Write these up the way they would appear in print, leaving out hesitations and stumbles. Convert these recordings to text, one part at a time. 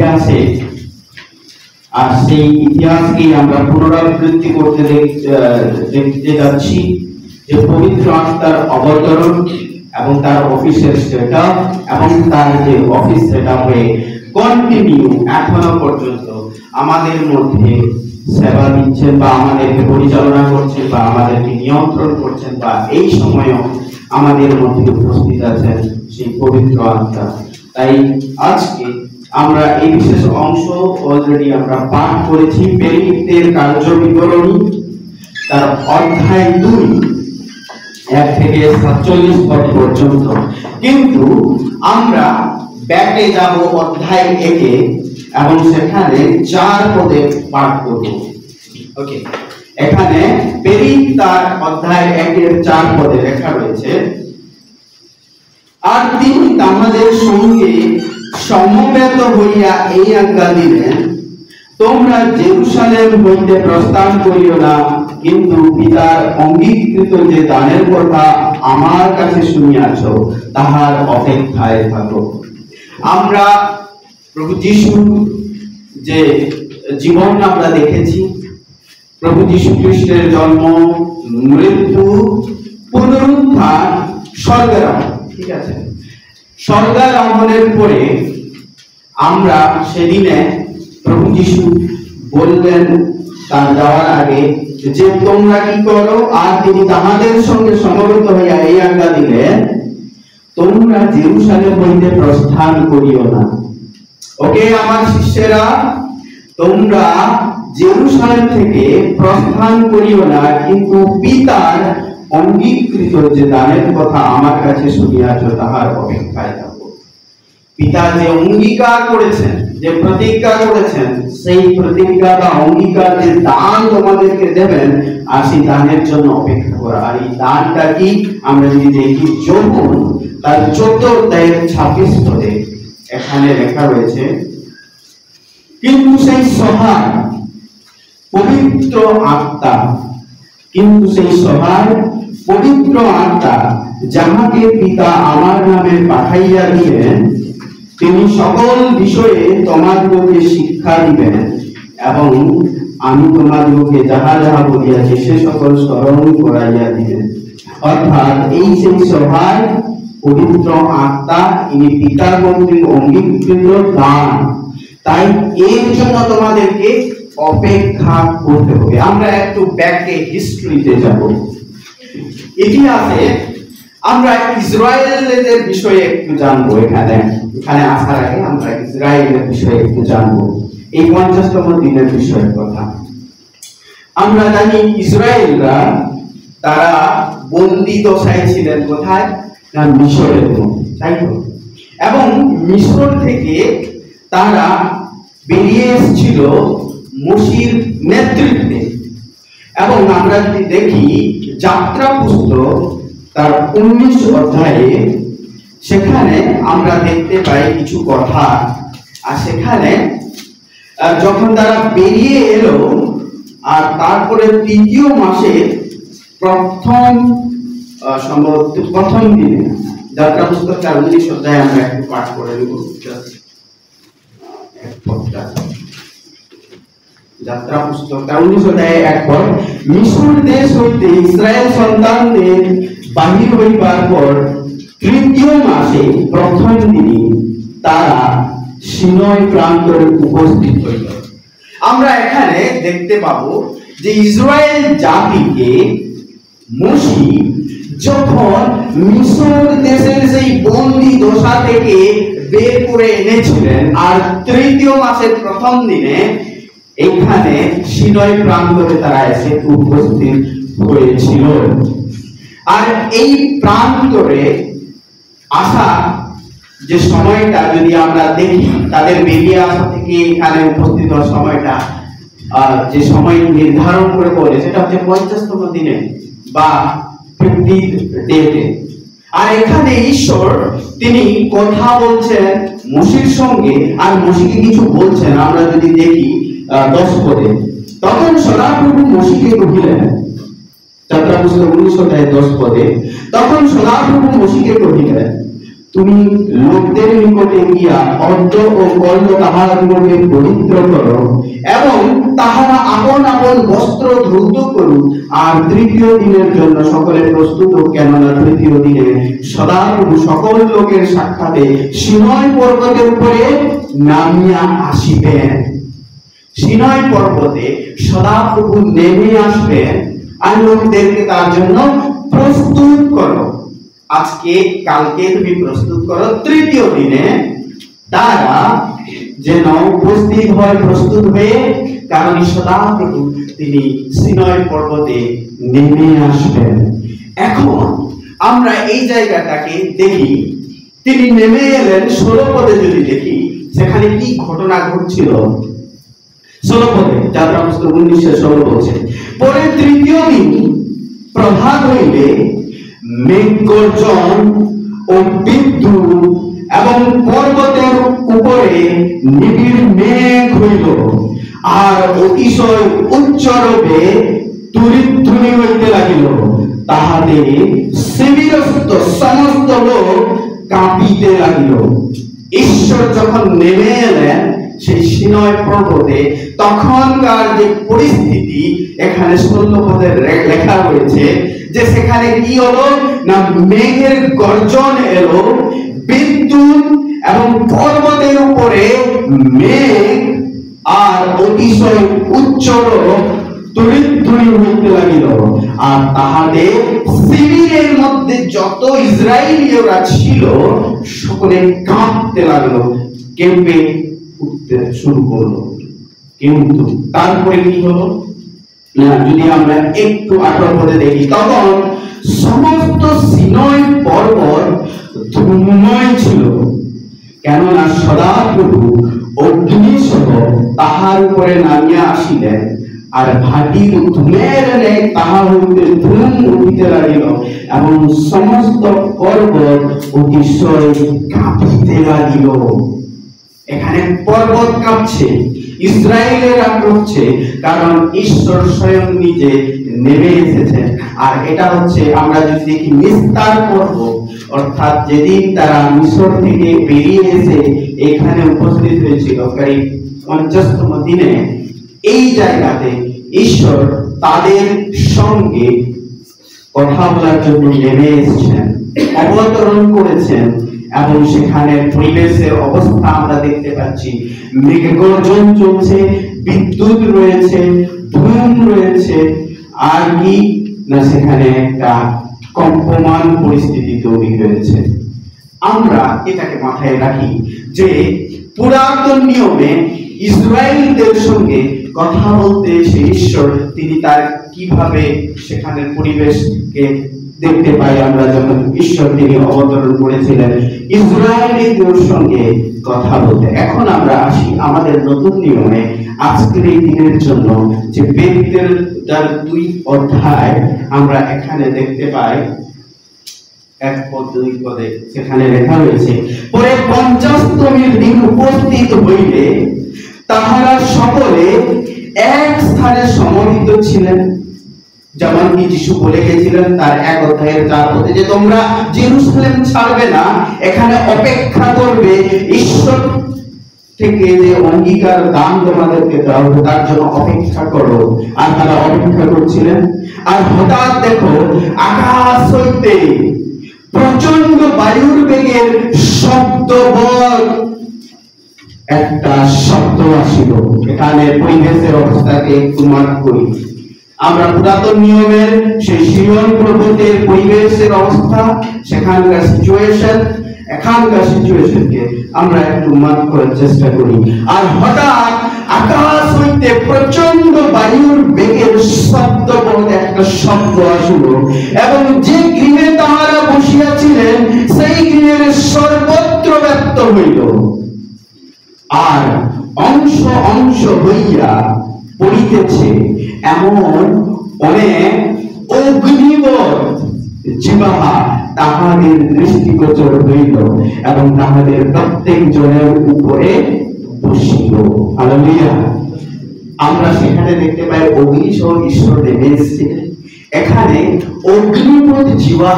ইতিহাসে, আর সেই ইতিহাসকে আমরা পুনরাবৃত্তি করতে দেখতে যাচ্ছি যে পবিত্র আত্মার অবতরণ এবং তার অফিসের সেটআপ এবং তার যে অফিস সেটআপে কন্টিনিউ এখনো পর্যন্ত আমাদের মধ্যে সেবা দিচ্ছেন বা আমাদেরকে পরিচালনা করছেন বা আমাদেরকে নিয়ন্ত্রণ করছেন বা এই সময়ও আমাদের মধ্যে উপস্থিত আছেন সেই পবিত্র আত্মা। তাই আজকে আমরা এই বিশেষ অংশ অলরেডি আমরা পাঠ করেছি, পেরিনিকদের কার্য বিবরণী তার অধ্যায় 2 1 থেকে 47 পদ পর্যন্ত। কিন্তু আমরা ব্যাকে যাব অধ্যায় 1 এ এবং সেখানে 4 পদে পাঠ করব। ওকে, এখানে পেরিনিক তার অধ্যায় 1 এর 4 পদে লেখা রয়েছে, আর তিনি আমাদের সঙ্গে সমবেত হইয়া এই আজ্ঞা দিলেন, তোমরা জেরুসালেম হইতে প্রস্থান করিও না, কিন্তু পিতার অঙ্গীকৃত যে দানের কথা আমার কাছে শুনিয়াছ তাহার অপেক্ষায় থাকো। আমরা প্রভু যিশুর যে জীবন আমরা দেখেছি, প্রভু যীশু খ্রিস্টের জন্ম, মৃত্যু, পুনরুত্থান, স্বর্গারোহণ, ঠিক আছে, স্বর্গারোহণের পরে আমরা সেদিনে প্রভু যীশু বললেন তার যাওয়ার আগে যে তোমরা কি করো, আর তিনি তাহাদের সঙ্গে সমবেত হইয়া এই আজ্ঞা দিলেন, তোমরা জেরুসালেম হইতে প্রস্থান করিও না। ওকে আমার শিষ্যেরা, তোমরা জেরুসালেম থেকে প্রস্থান করিও না, কিন্তু পিতার অঙ্গীকৃত যে দানের কথা আমার কাছে শুনিয়াছ তাহার অপেক্ষায় থাকো। পিতা যে অঙ্গীকার করেছেন, যে প্রতিজ্ঞা করেছেন, সেই প্রতিজ্ঞা বা অঙ্গীকার যে দান তোমাদেরকে দেবেন, আর সেই দানের জন্য অপেক্ষা করা। আর এই দানটা কি আমরা যদি দেখি যোবন তার 14 অধ্যায়ের 26 পদে এখানে লেখা রয়েছে, কিন্তু সেই সহায় পবিত্র আত্মা, কিন্তু সেই সহায় পবিত্র আত্মা যাহাকে পিতা আমার নামে পাঠাইয়া দিবেন, তিনি সকল বিষয়ে তোমাদিগকে শিক্ষা দিবেন এবং আমি তোমাদিগকে যাহা যাহা বলিয়াছি সে সকল স্মরণ করাইয়া দিবেন। অর্থাৎ এই সেই সহায় পবিত্র আত্মা, ইনি পিতার কর্তৃক অঙ্গীকৃত দান। তাই এর জন্য তোমাদেরকে অপেক্ষা করতে হবে। আমরা একটু ব্যাকে হিস্ট্রিতে যাব। ইতিহাসে আমরা ইসরায়েলের বিষয়ে একটু জানবো। এখানে আসার আগে আমরা ইসরায়েলের বিষয়ে একটু জানবো, এই 50তম দিনের বিষয়ের কথা। আমরা জানি ইসরায়েলরা তারা বন্দী দশায় ছিলেন কোথায়, না মিশরের মধ্যে, তাই তো। এবং মিশর থেকে তারা বেরিয়ে এসেছিল মসির নেতৃত্বে। এবং আমরা যদি দেখি যাত্রা পুস্তক তার 19 অধ্যায়ে, সেখানে আমরা দেখতে পাই কিছু কথা। আর সেখানে যখন তারা বেরিয়ে এলো, আর তারপরে 3য় মাসের প্রথম দিনে, যাত্রা পুস্তক তার 19 অধ্যায়ে আমরা একটু পাঠ করে নেব। যাত্রা পুস্তক তার 19 অধ্যায়ে 1 পদ, মিশর দেশ হইতে ইসরায়েল সন্তানদের বাহির হইবার পর 3য় মাসে প্রথম দিনে তারা সিনয় প্রান্তরে উপস্থিত হইল। আমরা এখানে দেখতে পাবো যে ইসরায়েল জাতিকে মোশে যখন মিশর দেশের সেই বন্দী দশা থেকে বের করে এনেছিলেন, আর 3য় মাসের প্রথম দিনে এখানে সিনয় প্রান্তরে তারা এসে উপস্থিত হয়েছিল। আর এই প্রান্তরে আসা যে সময়টা যদি আমরা দেখি, তাদের বেরিয়ে আসা থেকে এখানে উপস্থিত হওয়ার সময়টা যে সময় নির্ধারণ করে বলে, সেটা হচ্ছে 50তম দিনে বা 50th ডেতে। আর এখানে ঈশ্বর তিনি কথা বলছেন মোশির সঙ্গে, আর মোশিকে কিছু বলছেন। আমরা যদি দেখি 10 পদে, তখন সদাপ্রভু মোশিকে কহিলেন, যাত্রা পুস্তক 19 অধ্যায় 10 পদে, তখন সদাপ্রভু মোশিকে কহিলেন, তুমি লোকদের নিকটে গিয়া অর্ধ ও কর্ণ তাহাদিগকে পবিত্র করো এবং তাহারা আপন আপন বস্ত্র ধৌত করুক, আর তৃতীয় দিনের জন্য সকলে প্রস্তুত হোক, কেননা তৃতীয় দিনে সদাপ্রভু সকল লোকের সাক্ষাতে সিনয় পর্বতের উপরে নামিয়া আসিবেন। সিনয় পর্বতে সদাপ্রভু নেমে আসবেন আর লোকদেরকে তার জন্য প্রস্তুত করো। আজকে কালকে তুমি প্রস্তুত করো, তৃতীয় দিনে তারা যেন উপস্থিত হয় প্রস্তুত হয়ে, কারণ সদাপ্রভু তিনি সিনয় পর্বতে নেমে আসবেন। এখন আমরা এই জায়গাটাকে দেখি, তিনি নেমে এলেন। 16 পদে যদি দেখি সেখানে কি ঘটনা ঘটছিল। 16 পদে যাত্রা পুস্তক 19:16 বলছে, পরে তৃতীয় দিন প্রভাত হইলে মেঘগর্জন ও বিদ্যুৎ এবং পর্বতের উপরে নিবিড় মেঘ হইল, আর অতিশয় উচ্চরবে তুরিধ্বনি হইতে লাগিল। তাহাতে শিবিরস্থ সমস্ত লোক কাঁপিতে লাগিল। ঈশ্বর যখন নেমে এলেন সেই সিনয় পর্বতে, তখনকার যে পরিস্থিতি এখানে 16 পদে লেখা হয়েছে যে সেখানে কি হলো না, মেঘের গর্জন এলো, বিদ্যুৎ এবং পর্বতের উপরে মেঘ আর অতিশয় উচ্চর তুরিধ্বনি হইতে লাগিল। আর তাহাদের শিবিরের মধ্যে যত ইসরায়েলীয়রা ছিল সকলে কাঁপতে লাগলো, কেঁপে উঠতে শুরু করলো। কিন্তু তারপরে কি হলো না, যদি আমরা একটু 18 পদে দেখি, তখন সমস্ত সিনয় পর্বত ধূমময় ছিল, কেননা সদাপ্রভু অগ্নিসহ তাহার উপরে নামিয়া আসিলেন, আর ভাটির ধূমের ন্যায় তাহা হইতে ধূম উঠিতে লাগিল, এবং সমস্ত পর্বত অতিশয় কাঁপিতে লাগিল। এখানে পর্বত কাঁপছে, ইসরায়েলেরা কাঁপছে, কারণ ঈশ্বর স্বয়ং নিজে নেমে এসেছেন। আর এটা হচ্ছে আমরা যদি দেখি নিস্তার পর্ব, অর্থাৎ যেদিন তারা মিশর থেকে বেরিয়ে এসে এখানে উপস্থিত হয়েছিল 50তম দিনে, এই জায়গাতে ঈশ্বর তাদের সঙ্গে কথা বলার জন্য নেমে এসেছেন, অবতরণ করেছেন। এবং সেখানে পরিবেশের অবস্থা আমরা দেখতে পাচ্ছি, মেঘগর্জন চলছে, বিদ্যুৎ রয়েছে, ধূম রয়েছে, আর কি না সেখানে একটা কম্পমান পরিস্থিতি তৈরি হয়েছে। আমরা এটাকে মাথায় রাখি যে পুরাতন নিয়মে ইসরায়েলদের সঙ্গে কথা বলতে এসে ঈশ্বর তিনি তার কিভাবে সেখানে পরিবেশকে দেখতে পাই আমরা, যখন ঈশ্বর তিনি অবতরণ করেছিলেন ইসরায়েলীদের সঙ্গে কথা বলতে। এখন আমরা আসি আমাদের নতুন নিয়মে আজকের এই দিনের জন্য যে বেদের 2 অধ্যায় আমরা এখানে দেখতে পাই 1 পদ 2 পদে সেখানে লেখা হয়েছে, পরে 50তম দিন উপস্থিত হইলে তাহারা সকলে এক স্থানে সমবেত ছিলেন। যেমন কি যিশু বলে গেছিলেন তার 1 অধ্যায়ের 4 পদে যে তোমরা জেরুসালেম ছাড়বে না, এখানে অপেক্ষা করবে, ঈশ্বর থেকে যে অঙ্গীকার দান তোমাদেরকে দেওয়া হবে তার জন্য অপেক্ষা করো। আর তারা অপেক্ষা করছিলেন। আর হঠাৎ দেখো আকাশ হইতে প্রচন্ড বায়ুর বেগের শব্দবৎ একটা শব্দ আসিল। এখানে পরিবেশের অবস্থাকে একটু মার্ক করি। আমরা পুরাতন নিয়মের সেই সিয়ন পর্বতের পরিবেশের অবস্থা, সেখানকার সিচুয়েশন, এখানকার সিচুয়েশনকে আমরা একটু মার্ক করার চেষ্টা করি। আর হঠাৎ আকাশ হইতে প্রচন্ড বায়ুর বেগের শব্দবৎ একটা শব্দ আসিল, এবং যে গৃহে তাহারা বসিয়াছিলেন সেই গৃহের সর্বত্র ব্যক্ত হইল, আর অংশ অংশ হইয়া পড়িতেছে এমন অনেক অগ্নিবৎ জিহ্বা তাহাদের দৃষ্টিগোচর হইল, এবং তাহাদের প্রত্যেক জনের উপরে বসিল। হালেলুয়া। আমরা সেখানে দেখতে পাই অগ্নি সহ ঈশ্বর নেমে এসেছিলেন। এখানে অগ্নিবৎ জিহ্বা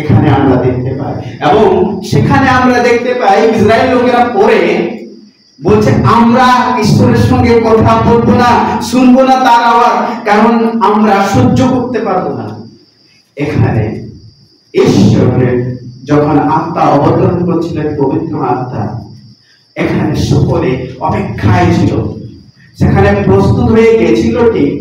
এখানে আমরা দেখতে পাই। এবং সেখানে আমরা দেখতে পাই ইসরায়েল লোকেরা পরে বলছে আমরা ঈশ্বরের সঙ্গে কথা বলবো না, শুনবো না তার আওয়াজ, কারণ আমরা সহ্য করতে পারবো না। এখানে ঈশ্বরের যখন আত্মা অবতরণ করছিলেন, পবিত্র আত্মা, এখানে সকলে অপেক্ষায় ছিল, সেখানে প্রস্তুত হয়ে গেছিল ঠিক,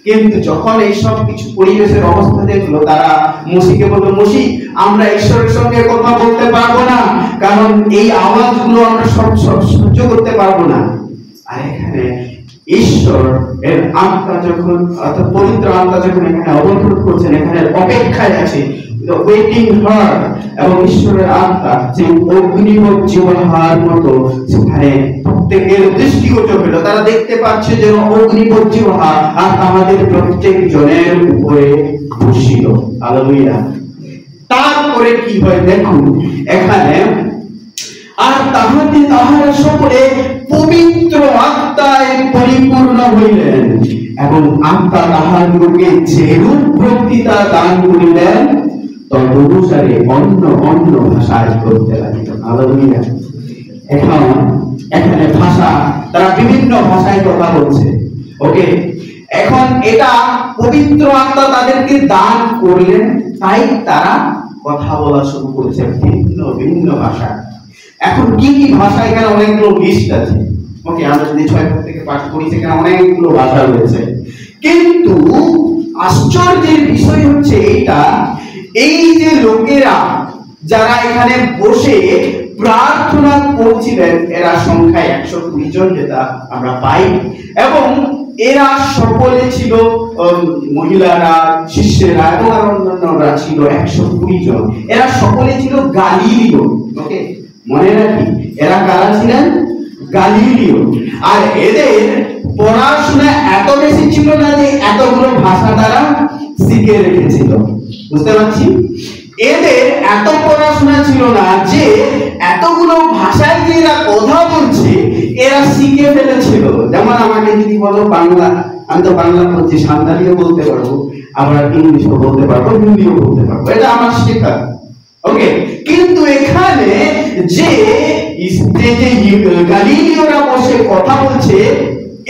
কিন্তু যখন এই সব কিছু পরিবেশের অবস্থা দেখলো, তারা মসিকে বললো, মসি আমরা ঈশ্বরের সঙ্গে কথা বলতে পারবো না, কারণ এই আওয়াজগুলো আমরা সব সহ্য করতে পারবো না। আর এখানে ঈশ্বর এর আত্মা যখন, অর্থাৎ পবিত্র আত্মা যখন এখানে অবতরণ করছেন, এখানে অপেক্ষায় আছে, ওয়েটিং হার্ট, এবং ঈশ্বরের আত্মা যে অগ্নিময় জিহ্বার মতো সেখানে প্রত্যেকের দৃষ্টিগোচর হলো। তারা দেখতে পাচ্ছে যে অগ্নিময় জিহ্বা আর তাহাদের প্রত্যেক জনের উপরে বসিল। হালেলুয়া। তারপরে কি হয় দেখুন এখানে, আর তাহারা সকলে পবিত্র আত্মায় পরিপূর্ণ হইলেন, এবং আত্মা তাহাদিগকে যেরূপ বক্তৃতা দান করিলেন তদনুসারে অন্য অন্য ভাষায় করতে লাগিল। হালেলুয়া। এখন এখানে ভাষা, তারা বিভিন্ন ভাষায় কথা বলছে। ওকে, এখন এটা পবিত্র আত্মা তাদেরকে দান করলেন, তাই তারা কথা বলা শুরু করেছে ভিন্ন ভিন্ন ভাষা। এখন কি কি ভাষা, এখানে অনেকগুলো লিস্ট আছে। ওকে, আমরা যদি 6 থেকে পাঠ করি, সেখানে অনেকগুলো ভাষা রয়েছে। কিন্তু আশ্চর্যের বিষয় হচ্ছে এইটা, এই যে লোকেরা যারা এখানে বসে প্রার্থনা করছিলেন, এরা সংখ্যায় 120 জন, যেটা আমরা পাই, এবং এরা সকলে ছিল মহিলারা, শিষ্যেরা এবং অন্যান্যরা ছিল 120 জন। এরা সকলে ছিল গালিলীয়। ওকে, মনে রাখি এরা কারা ছিলেন? গালিলীয়। আর এদের পড়াশোনা এত বেশি ছিল না যে এতগুলো ভাষা তারা শিখে রেখেছিল। বুঝতে পারছি? এদের এত পড়াশোনা ছিল না যে এতগুলো ভাষায় যে এরা কথা বলছে এরা শিখে ফেলেছিল। যেমন আমাকে যদি বলো বাংলা, আমি তো বাংলা বলছি, সাঁওতালিও বলতে পারবো, আবার ইংলিশও বলতে পারবো, হিন্দিও বলতে পারবো, এটা আমার শেখা। ওকে, কিন্তু এখানে যে গালিলীয়রা বসে কথা বলছে,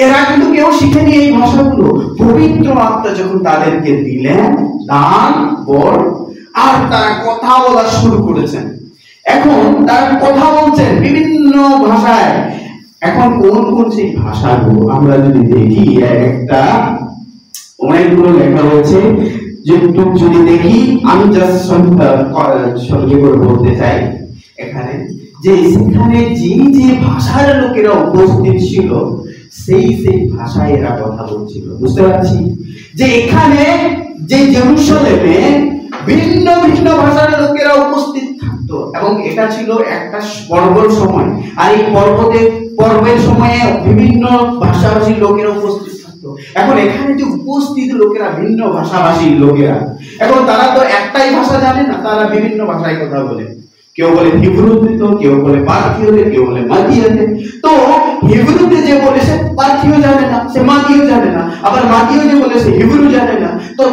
এরা কিন্তু কেউ শিখেনি এই ভাষাগুলো। পবিত্র আত্মা যখন তাদেরকে দিলেন দান বর, আর তারা কথা বলা শুরু করেছেন। এখন তারা কথা বলছেন বিভিন্ন ভাষায়। এখন কোন কোন সেই ভাষাগুলো আমরা যদি দেখি, একটা অনেকগুলো লেখা রয়েছে, যদি দেখি আমি জাস্ট সঙ্গে করে বলতে চাই এখানে, যে সেখানে যে যে ভাষার লোকেরা উপস্থিত ছিল সেই সেই ভাষায় এরা কথা বলছিল। বুঝতে পারছি যে এখানে যে জেরুসালেমে ভিন্ন ভিন্ন ভাষার লোকেরা উপস্থিত থাকতো, এবং এটা ছিল একটা পর্বের সময়, আর এই পর্বের সময়ে বিভিন্ন ভাষাভাষীর লোকেরা উপস্থিত থাকতো। এখন এখানে যে উপস্থিত লোকেরা ভিন্ন ভাষাভাষীর লোকেরা, এখন তারা তো একটাই ভাষা জানে না, তারা বিভিন্ন ভাষায় কথা বলে। কেউ বলে হিব্রুতে, তো কেউ বলে পার্থীয়তে, কেউ বলে মাদিয়াতে। তো হিব্রুতে যে বলে সে পার্থীয় জানে না, সে মাদিও জানে না, আবার মাদিও যে বলে সে হিব্রু জানে না। তো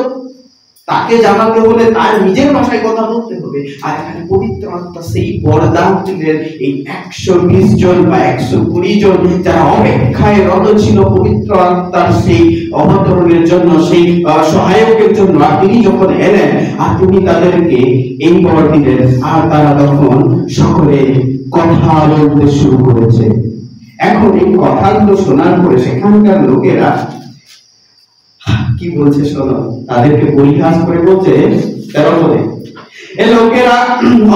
তাকে জানাতে হলে তার নিজের ভাষায় কথা বলতে হবে। আর এখানে পবিত্র আত্মা সেই বরদান দিলেন এই 120 জন বা 120 জন যারা অপেক্ষায় রত ছিল পবিত্র আত্মার সেই অবতরণের জন্য, সেই সহায়কের জন্য। আর তিনি যখন এলেন আর তিনি তাদেরকে এই বর দিলেন, আর তারা তখন সকলে কথা বলতে শুরু করেছে। এখন এই কথাগুলো শোনার পরে সেখানকার লোকেরা কি বলছে শোনো, তাদেরকে পরিহাস করে বলছে, তারা বলে এ লোকেরা,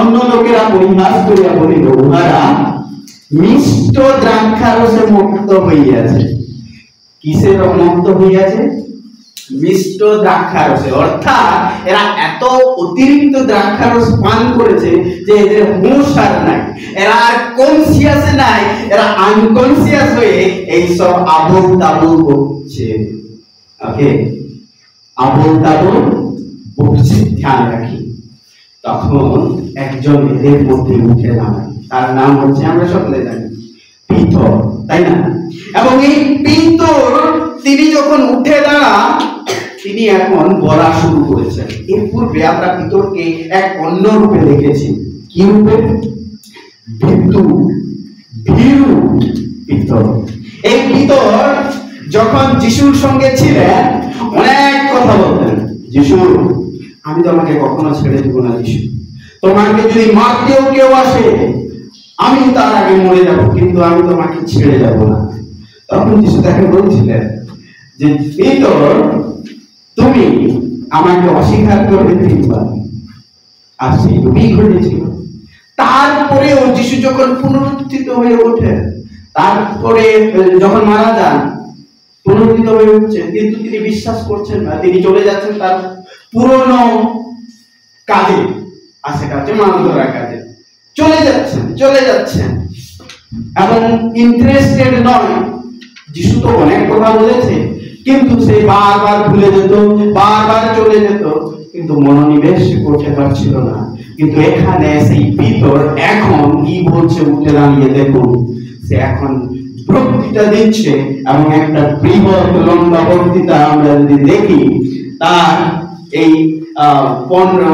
অন্য লোকেরা পরিহাস করিয়া বলিল, উহারা মিষ্ট দ্রাক্ষারসে মুক্ত হইয়াছে। কিসের মুক্ত হইয়াছে? মিষ্ট দ্রাক্ষারসে। অর্থাৎ এরা এত অতিরিক্ত দ্রাক্ষারস পান করেছে যে এদের হুঁশ আর নাই, এরা আর কনসিয়াসে নাই, এরা আনকনসিয়াস হয়ে এইসব আবল তাবল করছে। ওকে, আবল তাবল বলছে, ধ্যান রাখি। তখন একজন এদের মধ্যে উঠে দাঁড়ায়, তার নাম হচ্ছে, আমরা সকলে জানি, পিতর, তাই না? এবং এই পিতর তিনি যখন উঠে দাঁড়ান, তিনি তিনি এখন বলা শুরু করেছেন। এর পূর্বে আমরা পিতরকে এক অন্য রূপে দেখেছি। কি রূপে? ভীরু পিতর। এই পিতর যখন যিশুর সঙ্গে ছিলেন অনেক কথা বলতেন। যিশু, আমি তোমাকে কখনো ছেড়ে দেব না। যিশু, তোমাকে যদি মারতেও কেউ আসে আমি তার আগে মরে যাব, কিন্তু আমি তোমাকে ছেড়ে যাব না। তখন যিশু তাকে বলছিলেন যে পিতর, তুমি আমাকে অস্বীকার করবে তিনবার। আর সেইটুকুই ঘটেছিল। তারপরেও যিশু যখন পুনরুত্থিত হয়ে ওঠে, তারপরে যখন মারা যান, পুনরুত্থিত হয়ে উঠছেন, কিন্তু তিনি বিশ্বাস করছেন না। তিনি চলে যাচ্ছেন তার পুরনো কাজে, আর সেটা হচ্ছে মাছ ধরার কাজে। চলে যাচ্ছেন এবং ইন্টারেস্টেড নয়। যিশু তো অনেক কথা বলেছে, কিন্তু সে বারবার ভুলে যেত, বারবার চলে যেত, কিন্তু মনোনিবেশ করতে পারছিল না। কিন্তু এখানে সেই পিতর এখন কি বলছে, উঠে দাঁড়িয়ে দেখুন। সে এখন বক্তৃতা দিচ্ছে এবং একটা বৃহৎ লম্বা বক্তৃতা আমরা যদি দেখি, তার এই 15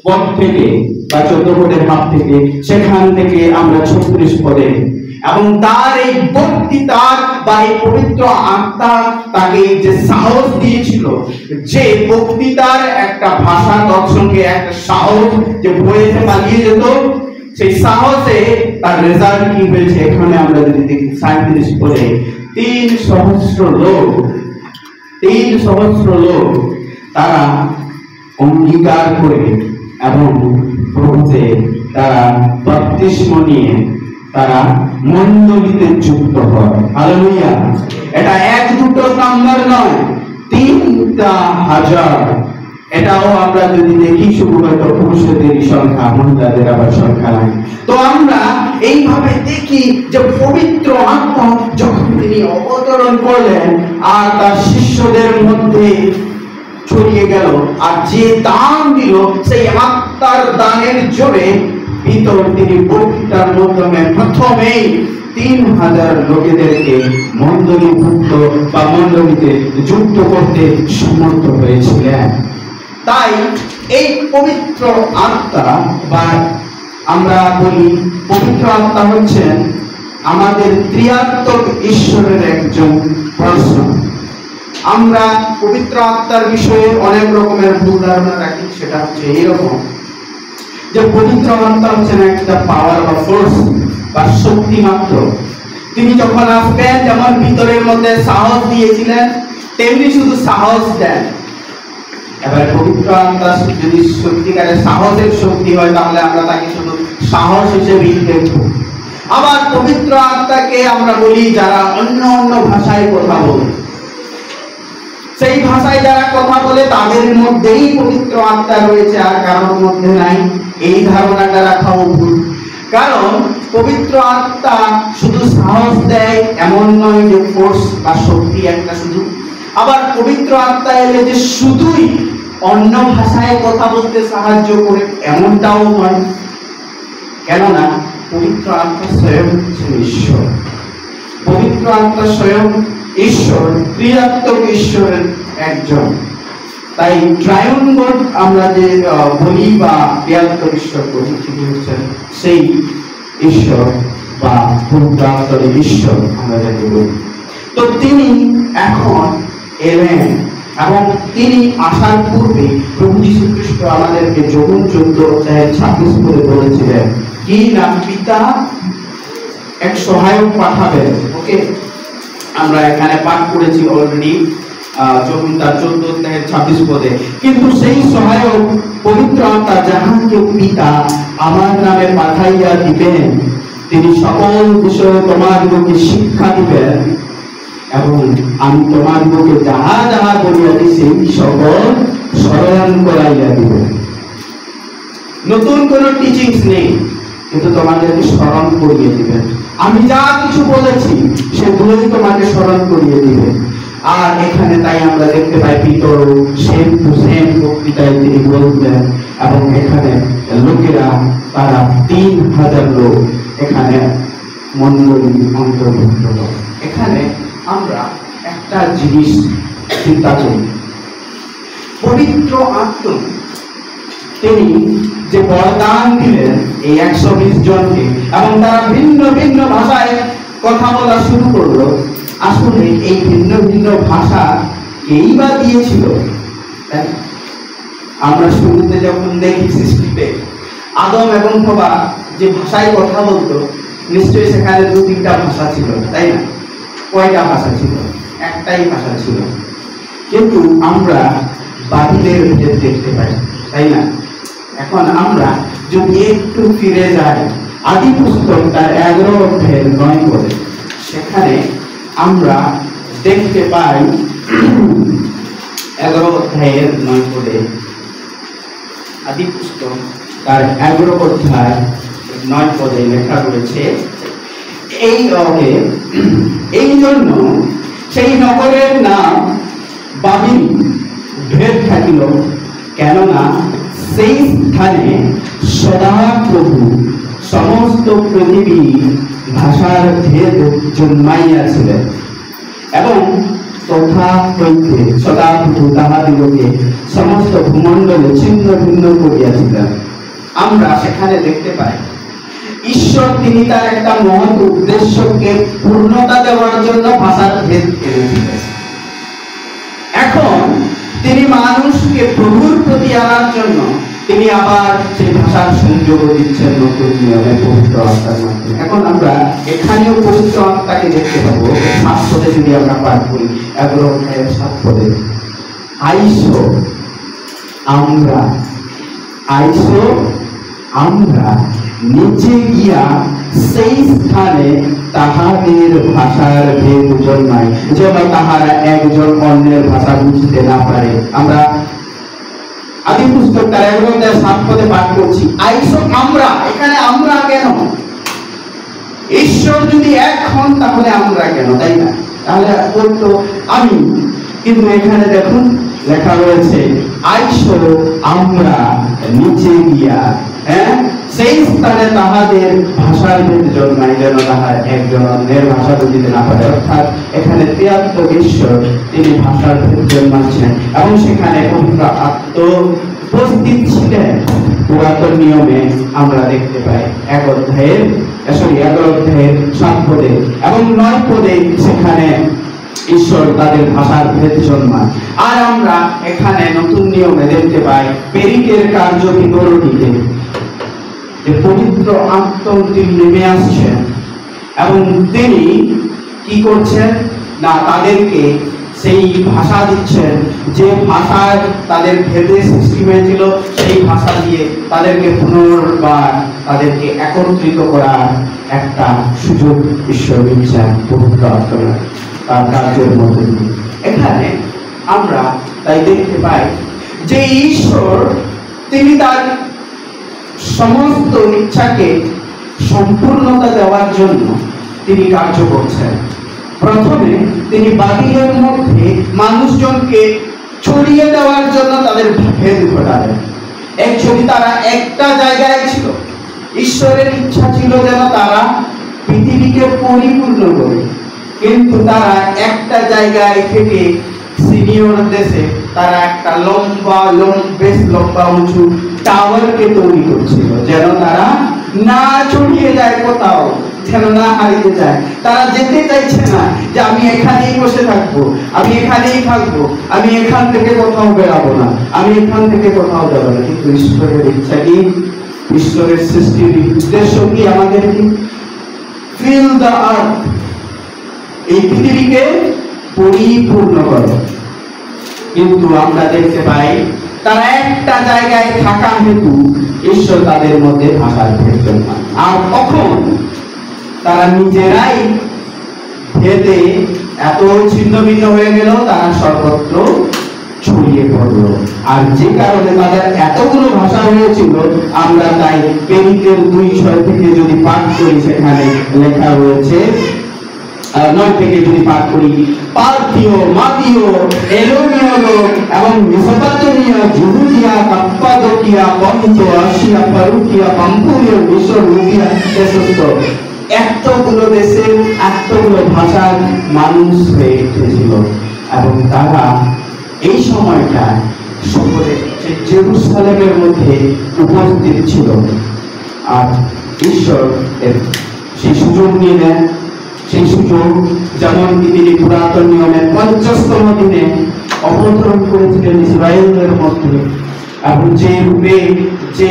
পদ থেকে বা 14 পদের ভাব থেকে, সেখান থেকে আমরা 36 পদে, এবং তার এই বক্তৃতার বা এই পবিত্র আত্মা তাকে যে সাহস দিয়েছিল, যে বক্তৃতার একটা ভাষা তৎসঙ্গে একটা সাহস, যে ভয়েতে পালিয়ে যেত, সেই সাহসে তার রেজাল্ট কি হয়েছে এখানে আমরা যদি দেখি 37 পদে। 3 সহস্র লোক তারা অঙ্গীকার করে এবং প্রভুতে তারা বাপ্তিস্ম নিয়ে তারা মণ্ডলীতে যুক্ত হয়। হালেলুয়া! এটা 1-2 নাম্বার নয়, 3,000। এটাও আমরা যদি দেখি, শুধু হয়তো পুরুষদের সংখ্যা, মহিলাদের আবার সংখ্যা নাই। তো আমরা এইভাবে দেখি যে পবিত্র আত্মা যখন তিনি অবতরণ করলেন আর তার শিষ্যদের মধ্যে ছড়িয়ে গেল, আর যে দান দিল, সেই আত্মার দানের জোরে ভিতর তিনি বক্তৃতার মাধ্যমে প্রথমেই 3,000 লোকেদেরকে মণ্ডলীভুক্ত বা মণ্ডলীতে যুক্ত করতে সমর্থ হয়েছিলেন। তাই এই পবিত্র আত্মা, বা আমরা বলি পবিত্র আত্মা হচ্ছেন আমাদের ত্রিয়াত্মক ঈশ্বরের একজন পার্সন। আমরা পবিত্র আত্মার বিষয়ে অনেক রকমের ভুল ধারণা রাখি। সেটা হচ্ছে এরকম যে পবিত্র আত্মা হচ্ছেন একটা পাওয়ার বা ফোর্স বা শক্তি মাত্র। তিনি যখন আসবেন, যেমন ভিতরের মধ্যে সাহস দিয়েছিলেন, তেমনি শুধু সাহস দেন। এবার পবিত্র আত্মা যদি সত্যিকারের সাহসের শক্তি হয়, তাহলে আমরা তাকে শুধু সাহস হিসেবেই দেখব। আবার পবিত্র আত্মাকে আমরা বলি যারা অন্য ভাষায় কথা বলে। সেই ভাষায় যারা কথা বলে তাদের মধ্যেই পবিত্র আত্মা রয়েছে, আর কারোর মধ্যে নাই। এই ধারণাটা রাখাও ভুল। কারণ পবিত্র আত্মা শুধু সাহস দেয় এমন নয় যে ফোর্স বা শক্তি একটা শুধু। আবার পবিত্র আত্মা এলে যে শুধুই অন্য ভাষায় কথা বলতে সাহায্য করে এমনটাও নয়। কেননা পবিত্র আত্মা স্বয়ং ঈশ্বর। পবিত্র আত্মা স্বয়ং ঈশ্বর, ত্রিয়াত্মক ঈশ্বরের একজন। তাই ট্রায়ান গড আমরা যে বলি বা ত্রিয়াত্মক ঈশ্বর বলি, তিনি হচ্ছেন সেই ঈশ্বর বা পবিত্র আত্মার ঈশ্বর আমরা যাকে বলি। তো তিনি এখন এলেন এবং তিনি আসার পূর্বে প্রভু যীশু খ্রিস্ট আমাদেরকে যোহন 14:26 করে বলেছিলেন কি না, পিতা এক সহায়ক পাঠাবেন। ওকে, আমরা এখানে পাঠ করেছি অলরেডি যোহন 14:26 পদে। কিন্তু সেই সহায়ক পবিত্র আত্মা যাহাকে পিতা আমার নামে পাঠাইয়া দিবেন, তিনি সকল বিষয়ে তোমাদিগকে শিক্ষা দিবেন এবং আমি তোমাদিগকে যাহা যাহা বলিয়াছি সেই সকল স্মরণ করাইয়া দিব। নতুন কোনো টিচিংস নেই, কিন্তু তোমাদেরকে স্মরণ করিয়ে দিবেন। আমি যা কিছু বলেছি সেগুলোই তোমাকে স্মরণ করিয়ে দিবে। আর এখানে তাই আমরা দেখতে পাই পিতর সেম টু সেম বক্তৃতায় তিনি বলতেন, এবং এখানে লোকেরা তারা 3,000 লোক এখানে মণ্ডলী অন্তর্ভুক্ত। এখানে আমরা একটা জিনিস চিন্তা করি পবিত্র আত্মা তিনি যে বরদান দিলেন এই 120 জনকে, এবং তারা ভিন্ন ভিন্ন ভাষায় কথা বলা শুরু করলো। আসলে এই ভিন্ন ভিন্ন ভাষা কেই বা দিয়েছিল? আমরা শুরুতে যখন দেখি সৃষ্টিতে আদম এবং হওয়া যে ভাষায় কথা বলতো, নিশ্চয়ই সেখানে 2-3টা ভাষা ছিল, তাই না? কয়টা ভাষা ছিল? একটাই ভাষা ছিল। কিন্তু আমরা বাতিলের ভেদ দেখতে পাই, তাই না? এখন আমরা যদি একটু ফিরে যাই আদি পুস্তক তার 11 অধ্যায়ের 9 পদে, সেখানে আমরা দেখতে পাই 11 অধ্যায়ের 9 পদে, আদি পুস্তক তার 11 অধ্যায় 9 পদে লেখা রয়েছে, এই জন্য সেই নগরের নাম বাবিল ভেদ থাকিল, কেননা সেই স্থানে সদাপ্রভু সমস্ত পৃথিবী ভাষার ভেদ জন্মাইয়াছিলেন, এবং তথা হইতে সদাপ্রভু তাহাদিগকে সমস্ত ভূমণ্ডলে ছিন্ন ভিন্ন করিয়াছিলেন। আমরা সেখানে দেখতে পাই ঈশ্বর তিনি তার একটা মহৎ উদ্দেশ্যকে পূর্ণতা দেওয়ার জন্য ভাষার ভেদ করেছিলেন। এখন তিনি মানুষকে প্রভুর প্রতি আনার জন্য তিনি আবার সেই ভাষার সংযোগ দিচ্ছেন নতুন নিয়মে পবিত্র আত্মার মাধ্যমে। এখন আমরা এখানেও পবিত্র আত্মাকে দেখতে পাবো। 7 পদে যদি আমরা পাঠ করি, 11 অধ্যায়ের 7 পদে, আইসো আমরা নিচে গিয়া সেই স্থানে তাহাদের ভাষার ভেদ জন্মায়, যেন তাহারা একজন অন্যের ভাষা বুঝতে না পারে। আমরা আদি পুস্তক তার 11 অধ্যায় 7 পদে পাঠ করছি, আইসো আমরা। এখানে আমরা কেন? ঈশ্বর যদি এক হন তাহলে আমরা কেন, তাই না? তাহলে বলতো আমি, কিন্তু এখানে দেখুন লেখা রয়েছে আইসো আমরা নিচে গিয়া সেই স্থানে তাহাদের ভাষার ভেদ জন্মায়, যেন তাহার একজন অন্যের ভাষা বুঝিতে না পারে। অর্থাৎ এখানে ত্রিত্ব ঈশ্বর তিনি ভাষার ভেদ জন্মাচ্ছেন, এবং সেখানে পবিত্র আত্মা উপস্থিত ছিলেন। পুরাতন নিয়মে আমরা দেখতে পাই 11 অধ্যায়ের 7 পদে এবং 9 পদে সেখানে ঈশ্বর তাদের ভাষার ভেদ জন্মায়। আর আমরা এখানে নতুন নিয়মে দেখতে পাই পেরিকের কার্য বিবরণীতে যে পবিত্র আত্মা তিনি নেমে আসছেন, এবং তিনি কি করছেন না তাদেরকে সেই ভাষা দিচ্ছেন যে ভাষায় তাদের ভেদে সৃষ্টি হয়েছিল, সেই ভাষা দিয়ে তাদেরকে পুনর্বার তাদেরকে একত্রিত করার একটা সুযোগ ঈশ্বর দিচ্ছেন পবিত্র আত্মা তার কার্যের মধ্যে দিয়ে। এখানে আমরা তাই দেখতে পাই যে ঈশ্বর তিনি তার সমস্ত ইচ্ছাকে সম্পূর্ণতা দেওয়ার জন্য তিনি কার্য করছেন। প্রথমে তিনি বাবিলের মধ্যে মানুষজনকে ছড়িয়ে দেওয়ার জন্য তাদের ভেদ ঘটালেন। একচুয়ালি তারা একটা জায়গায় ছিল, ঈশ্বরের ইচ্ছা ছিল যেন তারা পৃথিবীকে পরিপূর্ণ করে, কিন্তু তারা একটা জায়গায় থেকে সিনিয়র দেশে তারা একটা বেশ লম্বা উঁচু টাওয়ারকে তৈরি করছিল, যেন তারা না ছড়িয়ে যায় কোথাও, যেন না হারিয়ে যায়। তারা যেতে চাইছে না যে আমি এখানেই বসে থাকবো, আমি এখানেই থাকবো, আমি এখান থেকে কোথাও বেরাবো না, আমি এখান থেকে কোথাও যাবো না। কিন্তু ঈশ্বরের ইচ্ছা কি? ঈশ্বরের সৃষ্টির উদ্দেশ্য কি? আমাদের কি? ফিল দ্য আর্থ, এই পৃথিবীকে পরিপূর্ণ করো। কিন্তু আমরা দেখতে পাই তারা একটা জায়গায় থাকা হেতু ঈশ্বর তাদের মধ্যে ভাষার ভেদ জন্মায়। আর তখন তারা নিজেরাই ভেদে এত ছিন্ন ভিন্ন হয়ে গেল, তারা সর্বত্র ছড়িয়ে পড়লো। আর যে কারণে তাদের এতগুলো ভাষা হয়েছিল, আমরা তাই পেরিকের 2:6 থেকে যদি পাঠ করি, সেখানে লেখা রয়েছে 9 থেকে যদি পাঠ করি, পার্থীয়, মাদীয়, এলোমীয় লোক এবং মেসোপটেমিয়া, জুহুদিয়া, কাপ্পাদোকিয়া, পন্ত, আসিয়া, ফারুকিয়া, পাম্পুরিয়া, মিশর, লুবিয়া দেশস্থ এতগুলো দেশে এতগুলো ভাষার মানুষ হয়ে উঠেছিল। এবং তারা এই সময়টা সকলে সেই জেরুসালেমের মধ্যে উপস্থিত ছিল। আর ঈশ্বর সেই সুযোগ নিয়ে নেন। সেই সুযোগ যেমন তিনি পুরাতন নিয়মের 50তম দিনে অবতরণ করেছিলেন ইসরায়েলের মধ্যে, এবং যে রূপে যে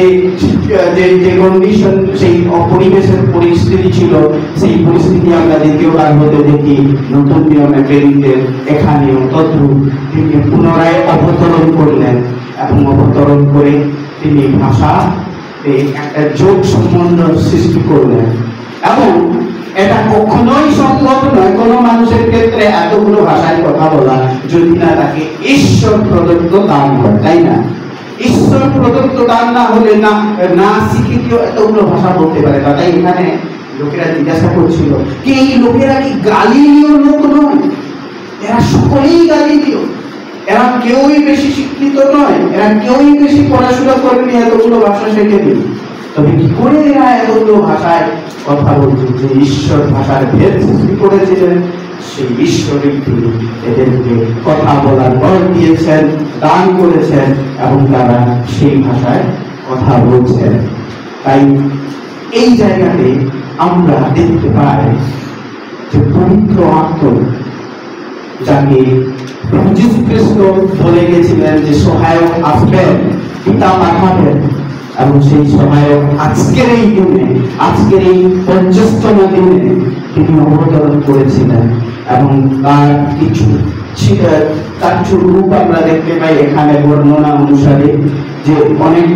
কন্ডিশন, সেই পরিবেশের পরিস্থিতি ছিল, সেই পরিস্থিতি আমরা দ্বিতীয়বার হতে দেখি নতুন নিয়মে প্রেরিতের এখানেও তদ্রূপ তিনি পুনরায় অবতরণ করলেন, এবং অবতরণ করে তিনি ভাষা একটা যোগ সম্বন্ধ সৃষ্টি করলেন। এবং এটা কখনোই সম্ভব নয় কোনো মানুষের ক্ষেত্রে এতগুলো ভাষায় কথা বলা যদি না তাকে ঈশ্বর প্রদত্ত দান হয়, তাই না? ঈশ্বর প্রদত্ত দান না হলে না শিখে কেউ এতগুলো ভাষা বলতে পারে না। তাই এখানে লোকেরা জিজ্ঞাসা করছিল কি এই লোকেরা কি গালিলীয় লোক নয়? এরা সকলেই গালিলীয়, এরা কেউই বেশি শিক্ষিত নয়, এরা কেউই বেশি পড়াশোনা করেনি, এতগুলো ভাষা শেখেনি, তবে কি করে এরা এতগুলো ভাষায় কথা বলছে? যে ঈশ্বর ভাষার ভেদ সৃষ্টি করেছিলেন, সেই ঈশ্বরের তিনি এদেরকে কথা বলার বল দিয়েছেন, দান করেছেন, এবং তারা সেই ভাষায় কথা বলছেন। তাই এই জায়গাতে আমরা দেখতে পাই যে পবিত্র আত্মা, যাকে যীশু খ্রিস্ট বলে গেছিলেন যে সহায়ক আসবেন, পিতা পাঠাবেন, এবং সেই সহায়ক আজকের এই দিনে, আজকের এই 50তম দিনে তিনি অবতরণ করেছিলেন। এবং তার কিছু রূপ আমরা দেখতে পাই এখানে বর্ণনা অনুসারে, যে অনেক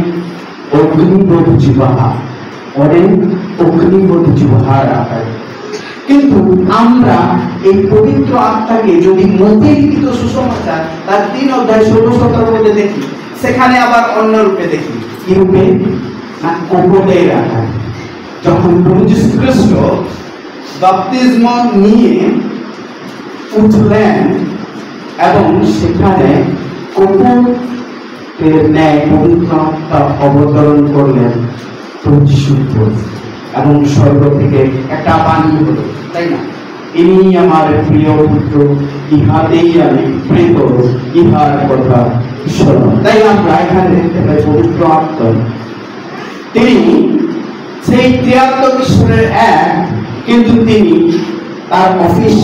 অগ্নিবোধ জিহ্বা, অনেক অগ্নিবোধ জিহ্বার আকারে। কিন্তু আমরা এই পবিত্র আত্মাকে যদি মতিলিখিত সুসমাচার তার 3 অধ্যায় 16-17 মধ্যে দেখি, সেখানে আবার অন্য রূপে দেখি। কি রূপে? না, কপটের আকারে। যখন প্রভু যীশু খ্রিস্ট বাপ্তিস্ম নিয়ে উঠলেন এবং সেখানে কপটের ন্যায় পবিত্র আত্মা অবতরণ করলেন প্রভু যীশুর উপর, এবং স্বর্গ থেকে একটা বাণী হলো, তাই না? ইনি আমার প্রিয় পুত্র, ইহাতেই আমি প্রীত, ইহার কথা শোনো। তাই আমরা এখানে দেখতে পাই পবিত্র আত্মা তিনি সেই ত্রিয়াত্মক ঈশ্বরের এক, কিন্তু তিনি তার অফিস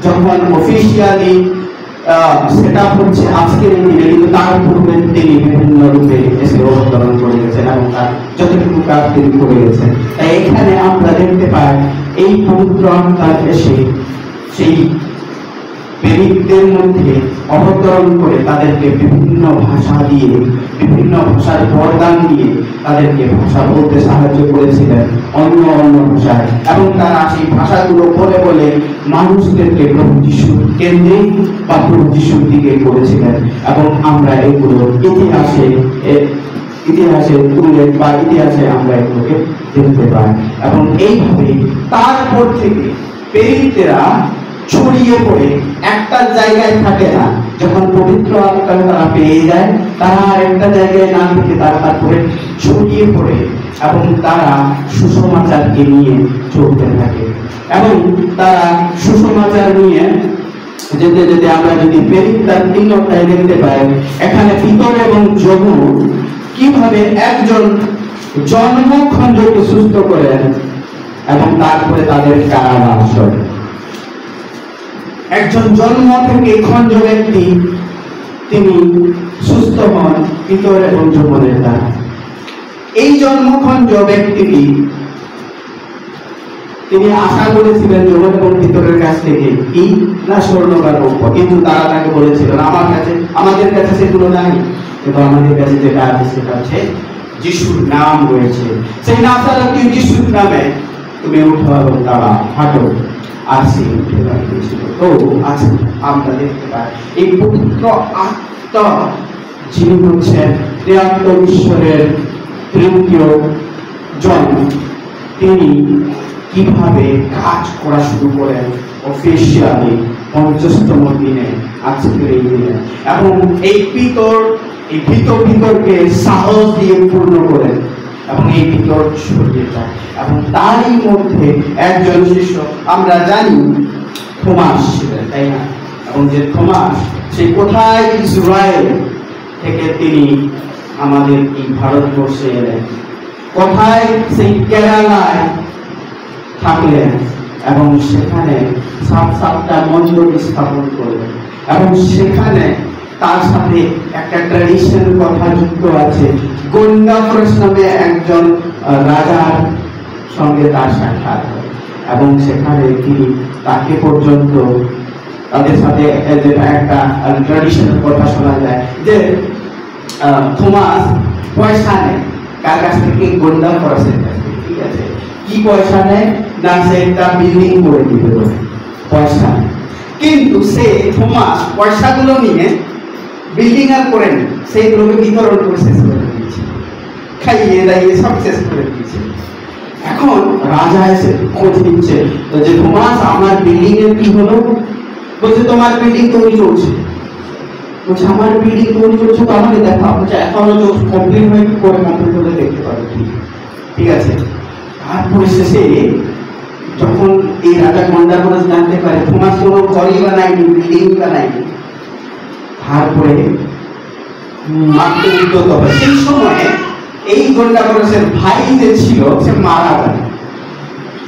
যখন অফিসিয়ালি সেটা হচ্ছে আজকের দিনে, কিন্তু তার পূর্বে তিনি বিভিন্ন রূপে এসে অবতরণ করে গেছেন এবং তার যতটুকু কাজ তিনি করে গেছেন। তাই এখানে আমরা দেখতে পাই এই পবিত্র আত্মা এসে সেই প্রেরিতদের মধ্যে অবতরণ করে তাদেরকে বিভিন্ন ভাষা দিয়ে, বিভিন্ন ভাষার বরদান দিয়ে তাদেরকে ভাষা বলতে সাহায্য করেছিলেন, অন্য অন্য ভাষায়, এবং তারা সেই ভাষাগুলো বলে বলে মানুষদেরকে প্রভু যিশুর কেন্দ্রে বা প্রভু যিশুর দিকে করেছিলেন। এবং আমরা এগুলো ইতিহাসে উল্লেখ বা ইতিহাসে আমরা এগুলোকে দেখতে পাই। এবং এইভাবে তারপর থেকে প্রেরিতরা ছড়িয়ে পড়ে একটা জায়গায় থাকে না। যখন পবিত্র আত্মা তারা পেয়ে যায়, তারা আর একটা জায়গায় না থেকে তারা তারপরে ছড়িয়ে পড়ে এবং তারা সুসমাচারকে নিয়ে চলতে থাকে। এবং তারা সুসমাচার নিয়ে যেতে যেতে আমরা যদি প্রেরিত তার 3 অধ্যায় দেখতে পাই, এখানে পিতর এবং যোগু কিভাবে একজন জন্মখণ্ডকে সুস্থ করেন এবং তারপরে তাদের কারাবাস হয়। একজন জন্ম থেকে খঞ্জ ব্যক্তি তিনি সুস্থ হন পিতর এবং যৌবনের দ্বারা। এই জন্মখঞ্জ ব্যক্তিটি তিনি আশা করেছিলেন যৌবন এবং পিতরের কাছ থেকে কি না স্বর্ণ বা রৌপ্য, কিন্তু তারা তাকে বলেছিলেন আমাদের কাছে সেগুলো নাই, কিন্তু আমাদের কাছে যেটা আছে সেটা হচ্ছে যিশুর নাম রয়েছে। সেই নাজারেথীয় যিশুর নামে তুমি উঠো এবং তারা হাঁটো। আর সে উঠে দাঁড়িয়েছিল। তো আজ আমরা দেখতে পাই এই পবিত্র আত্মা যিনি হচ্ছেন ত্রিয়াত্মক ঈশ্বরের তৃতীয় জন, তিনি কিভাবে কাজ করা শুরু করেন অফিসিয়ালি 50তম দিনে, আজকের এই দিনে, এবং এই ভিতরকে সাহস দিয়ে পূর্ণ করেন এবং এই ভিতর ছড়িয়ে যায়। এবং তারই মধ্যে একজন শিষ্য আমরা জানি থমাস ছিলেন, তাই না? এবং যে থমাস সে কোথায় ইসরায়েল থেকে তিনি আমাদের এই ভারতবর্ষে এলেন। কোথায়? সেই কেরালায় থাকলেন এবং সেখানে 7টা মন্দির স্থাপন করলেন এবং সেখানে তার সাথে একটা ট্র্যাডিশন কথা যুক্ত আছে। গন্ডাফ্রস নামে একজন রাজার সঙ্গে তার সাক্ষাৎ হয় এবং সেখানে তিনি তাকে পর্যন্ত তাদের সাথে যেটা একটা ট্র্যাডিশনাল কথা শোনা যায় যে থমাস পয়সা নেয় কার কাছ থেকে? গন্ডাফ্রসের কাছ থেকে। ঠিক আছে, কি পয়সা নেয় না? সে একটা বিল্ডিং করে দিতে পারে, পয়সা। কিন্তু সে থমাস পয়সাগুলো নিয়ে বিল্ডিং আর করেন, সেইগুলোকে বিতরণ করে শেষ করে দিয়েছে, খাইয়ে দাইয়ে সব শেষ করে দিয়েছে। এখন রাজা এসে খোঁজ নিচ্ছে যে থমাস আমার বিল্ডিং এর কি হলো? বলছে তোমার বিল্ডিং তৈরি চলছে। বলছে আমার বিল্ডিং তৈরি চলছে, তো আমাকে দেখা। বলছে এখনো কমপ্লিট হয়নি, করে কমপ্লিট হলে দেখতে পাবে। ঠিক আছে। তারপরে শেষে যখন এই রাজা গন্ডাফ্রস জানতে পারে থমাস কোনো ঘরই বানায়নি, বিল্ডিং বানায়নি, তারপরে মারতে উদ্যত হয়। সেই সময় এই গন্ডাফ্রসের ভাই যে ছিল সে মারা যায়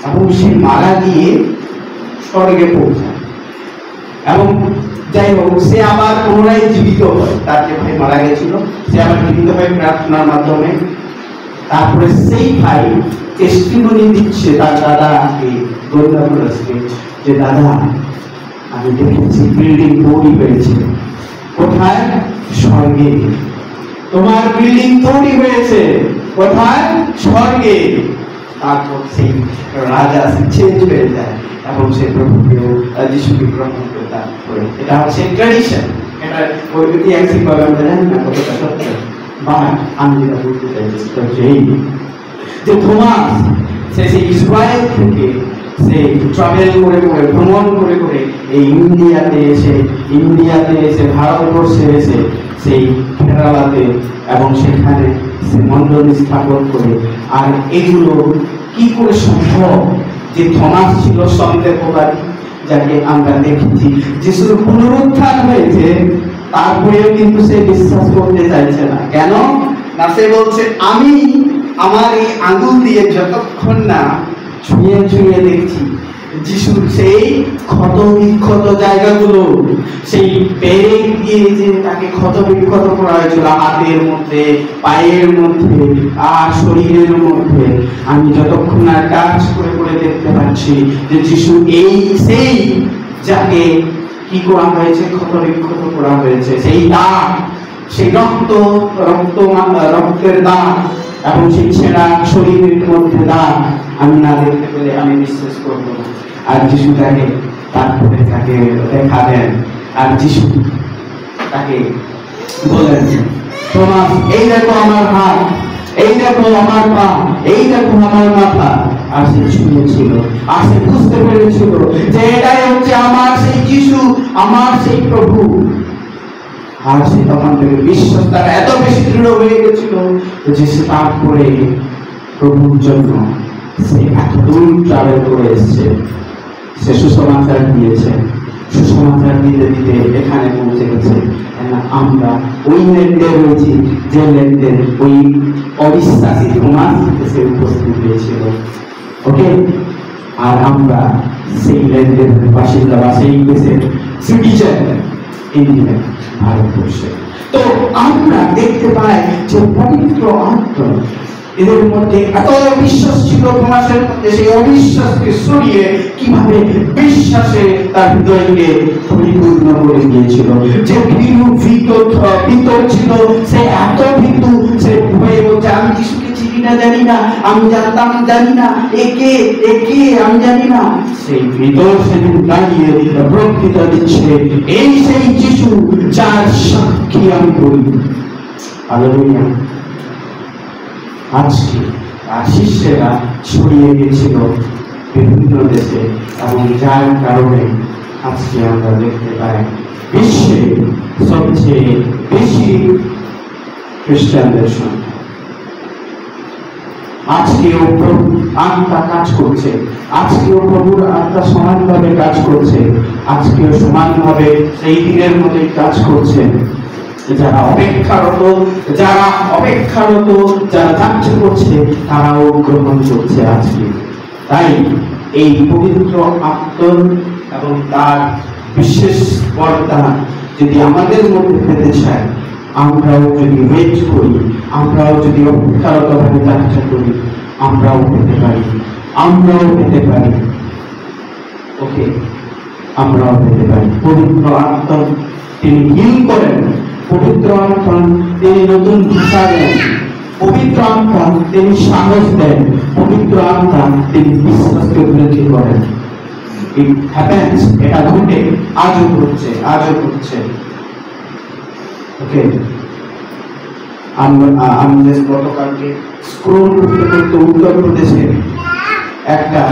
এবং সে মারা গিয়ে স্বর্গে পৌঁছায় এবং যাই হোক সে আবার পুনরায় জীবিত হয়। তার যে ভাই মারা গেছিল সে আবার জীবিত হয় প্রার্থনার মাধ্যমে। তারপরে সেই ভাই টেস্টিমনি দিচ্ছে তার দাদাকে, গন্ডাফ্রসকে, যে দাদা আমি দেখেছি বিল্ডিং তৈরি হয়েছে। কোথায়? স্বর্গে। তোমার বিল্ডিং তৈরি হয়েছে কোথায়? স্বর্গে। তারপর সেই রাজা চেঞ্জ হয়ে যায় এবং সে প্রভুকেও যিশুকে গ্রহণ করে। তারপরে এটা হচ্ছে ট্র্যাডিশন, এটা ঐতিহাসিক ভাবে আমরা জানি না কতটা সত্য, বাট আমি যেটা বলতে চাইছি যে থমাস সে সেই ইসরায়েল থেকে সে ট্রাভেল করে করে, ভ্রমণ করে করে এই ইন্ডিয়াতে এসে ভারতবর্ষে এসে সেই কেরালাতে এবং সেখানে সে মন্দির স্থাপন করে। আর এগুলো কি করে সম্ভব? যে থমাস ছিল সন্দেহবাদী, যাকে আমরা দেখেছি যিশুর পুনরুত্থান হয়েছে, তারপরেও কিন্তু সে বিশ্বাস করতে চাইছে না। কেন না? সে বলছে আমি আমার এই আঙুল দিয়ে যতক্ষণ না ছুঁয়ে ছুঁয়ে দেখছি যিশুর সেই ক্ষত বিক্ষত জায়গাগুলো, সেই পেরেক দিয়ে যে তাকে ক্ষত বিক্ষত করা হয়েছিল হাতের মধ্যে, পায়ের মধ্যে আর শরীরের মধ্যে, আমি যতক্ষণ না টাচ করে করে দেখতে পাচ্ছি যে যিশু এই সেই যাকে কি করা হয়েছে, ক্ষত বিক্ষত করা হয়েছে, সেই দাগ, সেই রক্তের দাগ এবং সেই ছেঁড়া শরীরের মধ্যে দাগ আমি না দেখতে পেলে আমি বিশ্বাস করব না। আর যিশু তাকে তারপরে তাকে দেখা দেন আর যিশু তাকে বলেন থমাস এই দেখো আমার হাত, এই দেখো আমার পা, এই দেখো আমার মাথা। আর সে শুনেছিল, আর সে বুঝতে পেরেছিল যে এটাই হচ্ছে আমার সেই যিশু, আমার সেই প্রভু। আর সে তখন থেকে বিশ্বাস তার এত বেশি দৃঢ় হয়ে গেছিল যে সে তারপরে প্রভুর জন্য সে এত দূর ট্রাভেল করে এসছে। সে সুসমাচার দিয়েছে, সুসমাচার দিতে দিতে এখানে পৌঁছে গেছে। আমরা ওই লেনদে রয়েছি যে লেনদেন ওই অবিশ্বাসী থমাস সে উপস্থিত হয়েছিল। ওকে, আর আমরা সেই লেনদেনের বাসিন্দা বা সেই দেশের সিটিজেন ইন্ডিয়া, ভারতবর্ষে। তো আমরা দেখতে পাই যে পবিত্র আত্মা এদের মধ্যে এত অবিশ্বাস ছিল থমাসের মধ্যে, সেই অবিশ্বাসকে সরিয়ে কিভাবে বিশ্বাসে তার হৃদয়কে পরিপূর্ণ করে দিয়েছিল। যে ভিতর ছিল সে এত ভীতু, সে ভয়ে বলছে আমি যিশুকে চিনি না, জানি না, আমি জানতাম জানি না, একে আমি জানি না। সেই ভিতর সেদিন দাঁড়িয়ে বক্তৃতা দিচ্ছে এই সেই যিশু যার সাক্ষী আমি বলি। হালেলুয়া। আজকে তার শিষ্যেরা ছড়িয়ে গেছিল বিভিন্ন দেশে এবং যার কারণে আজকে আমরা দেখতে পাই বিশ্বে সবচেয়ে বেশি খ্রিস্টানদের সংখ্যা। আজকেও প্রভু আত্মা কাজ করছে, আজকেও প্রভুর আত্মা সমানভাবে কাজ করছে, আজকেও সমানভাবে সেই দিনের মতোই কাজ করছে। যারা অপেক্ষারত যারা যাত্রা করছে তারাও গ্রহণ করছে আজকে। তাই এই পবিত্র আত্মন এবং তার বিশেষ বরদান যদি আমাদের মধ্যে পেতে চাই, আমরাও যদি ওয়েট করি, আমরাও যদি অপেক্ষারত ভাবে যাত্রা করি, আমরাও পেতে পারি। ওকে, আমরাও পেতে পারি। পবিত্র আত্মা তিনি হিল করেন, পবিত্র আত্মা তিনি নতুন ভাষা দেন, পবিত্র আত্মা তিনি সাহস দেন, পবিত্র আত্মা তিনি বিশ্বাসকে বৃদ্ধি করেন। ইট হ্যাপেন্স, এটা ঘটে, আজও ঘটছে। ওকে, আমি গতকালকে স্ক্রোল করতে উত্তরপ্রদেশে একটা